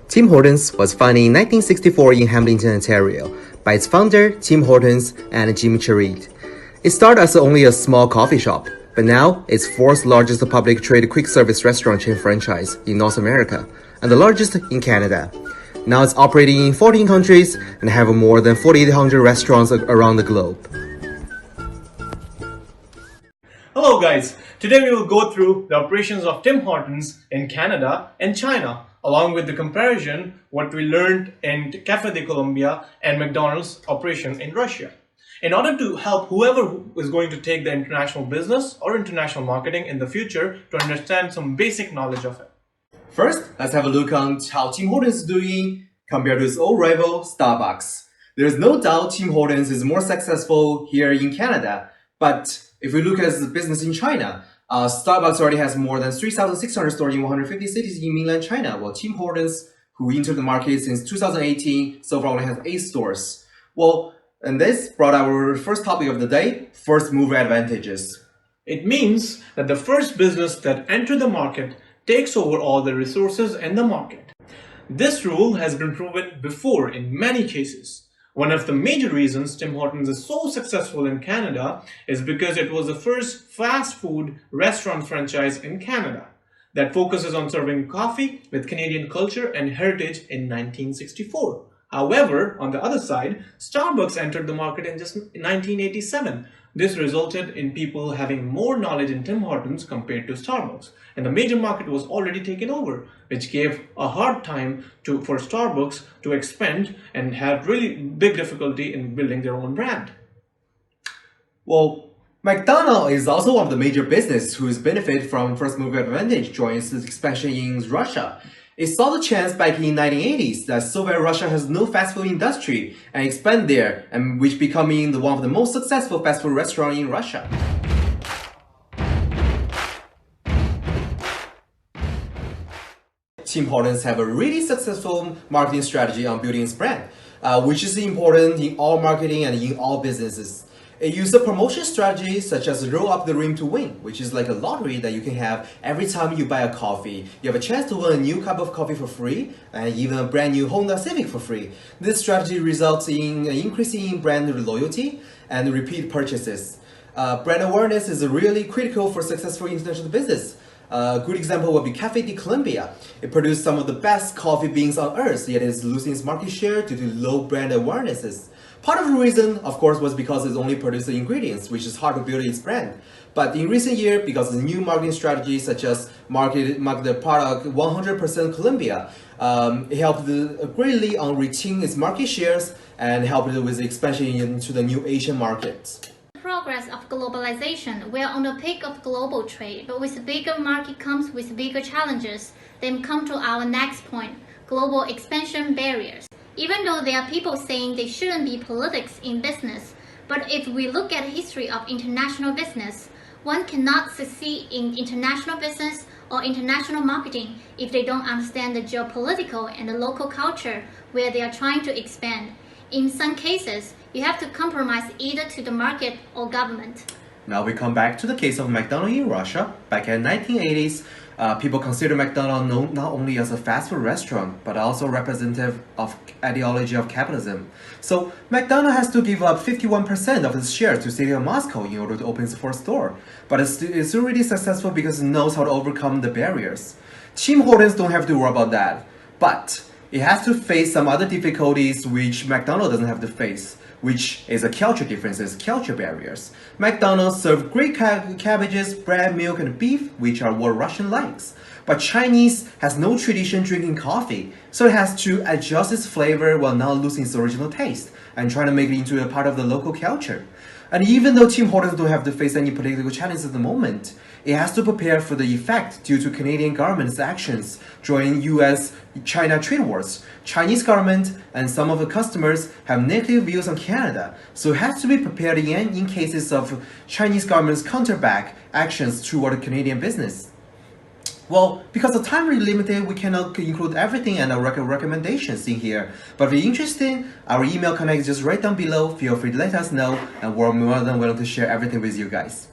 Tim Hortons was founded in 1964 in Hamilton, Ontario, by its founder, Tim Hortons and Jim Cherit. It started as only a small coffee shop, but now it's fourth largest public trade quick service restaurant chain franchise in North America, and the largest in Canada. Now it's operating in 14 countries and have more than 4,800 restaurants around the globe. Hello guys, today we will go through the operations of Tim Hortons in Canada and China, along with the comparison what we learned in Café de Colombia and McDonald's operation in Russia, in order to help whoever is going to take the international business or international marketing in the future to understand some basic knowledge of it. First, let's have a look on how Tim Hortons is doing compared to its old rival, Starbucks. There's no doubt Tim Hortons is more successful here in Canada, but if we look at the business in China, Starbucks already has more than 3,600 stores in 150 cities in mainland China, while Tim Hortons, who entered the market since 2018, so far only has 8 stores. Well, and this brought our first topic of the day, first mover advantages. It means that the first business that enters the market takes over all the resources in the market. This rule has been proven before in many cases. One of the major reasons Tim Hortons is so successful in Canada is because it was the first fast food restaurant franchise in Canada that focuses on serving coffee with Canadian culture and heritage in 1964. However, on the other side, Starbucks entered the market in just 1987. This resulted in people having more knowledge in Tim Hortons compared to Starbucks, and the major market was already taken over, which gave a hard time for Starbucks to expand and had really big difficulty in building their own brand. Well, McDonald's is also one of the major businesses who benefit from first mover advantage during its expansion in Russia. It saw the chance back in the 1980s that Soviet Russia has no fast food industry and expand there, and which becoming one of the most successful fast food restaurants in Russia. Tim Hortons have a really successful marketing strategy on building its brand, which is important in all marketing and in all businesses. It uses a promotion strategy such as roll up the ring to win, which is like a lottery that you can have every time you buy a coffee. You have a chance to win a new cup of coffee for free and even a brand new Honda Civic for free. This strategy results in an increase in brand loyalty and repeat purchases. Brand awareness is really critical for successful international business. A good example would be Café de Colombia. It produced some of the best coffee beans on earth, yet it's losing its market share due to low brand awarenesses. Part of the reason, of course, was because it only produced the ingredients, which is hard to build its brand. But in recent years, because of new marketing strategies such as market the product 100% Colombia, it helped greatly on reaching its market shares and helped with the expansion into the new Asian markets. Progress of globalization. We are on the peak of global trade, but with bigger market comes with bigger challenges. Then come to our next point, global expansion barriers. Even though there are people saying there shouldn't be politics in business, but if we look at the history of international business, one cannot succeed in international business or international marketing if they don't understand the geopolitical and the local culture where they are trying to expand. In some cases, you have to compromise either to the market or government. Now we come back to the case of McDonald's in Russia. Back in the 1980s, people consider McDonald's not only as a fast food restaurant, but also representative of ideology of capitalism. So McDonald's has to give up 51% of its shares to City of Moscow in order to open its fourth store. But it's already successful because it knows how to overcome the barriers. Tim Hortons don't have to worry about that. But it has to face some other difficulties which McDonald's doesn't have to face, which is a culture differences, culture barriers. McDonald's serve great cabbages, bread, milk, and beef, which are what Russian likes. But Chinese has no tradition drinking coffee, so it has to adjust its flavor while not losing its original taste and trying to make it into a part of the local culture. And even though Tim Hortons don't have to face any political challenges at the moment, it has to prepare for the effect due to Canadian government's actions during US-China trade wars. Chinese government and some of the customers have negative views on Canada, so it has to be prepared in cases of Chinese government's counterback actions toward Canadian business. Well, because the time is limited, we cannot include everything and our recommendations in here. But if you're interested, our email connect is just right down below. Feel free to let us know, and we're more than willing to share everything with you guys.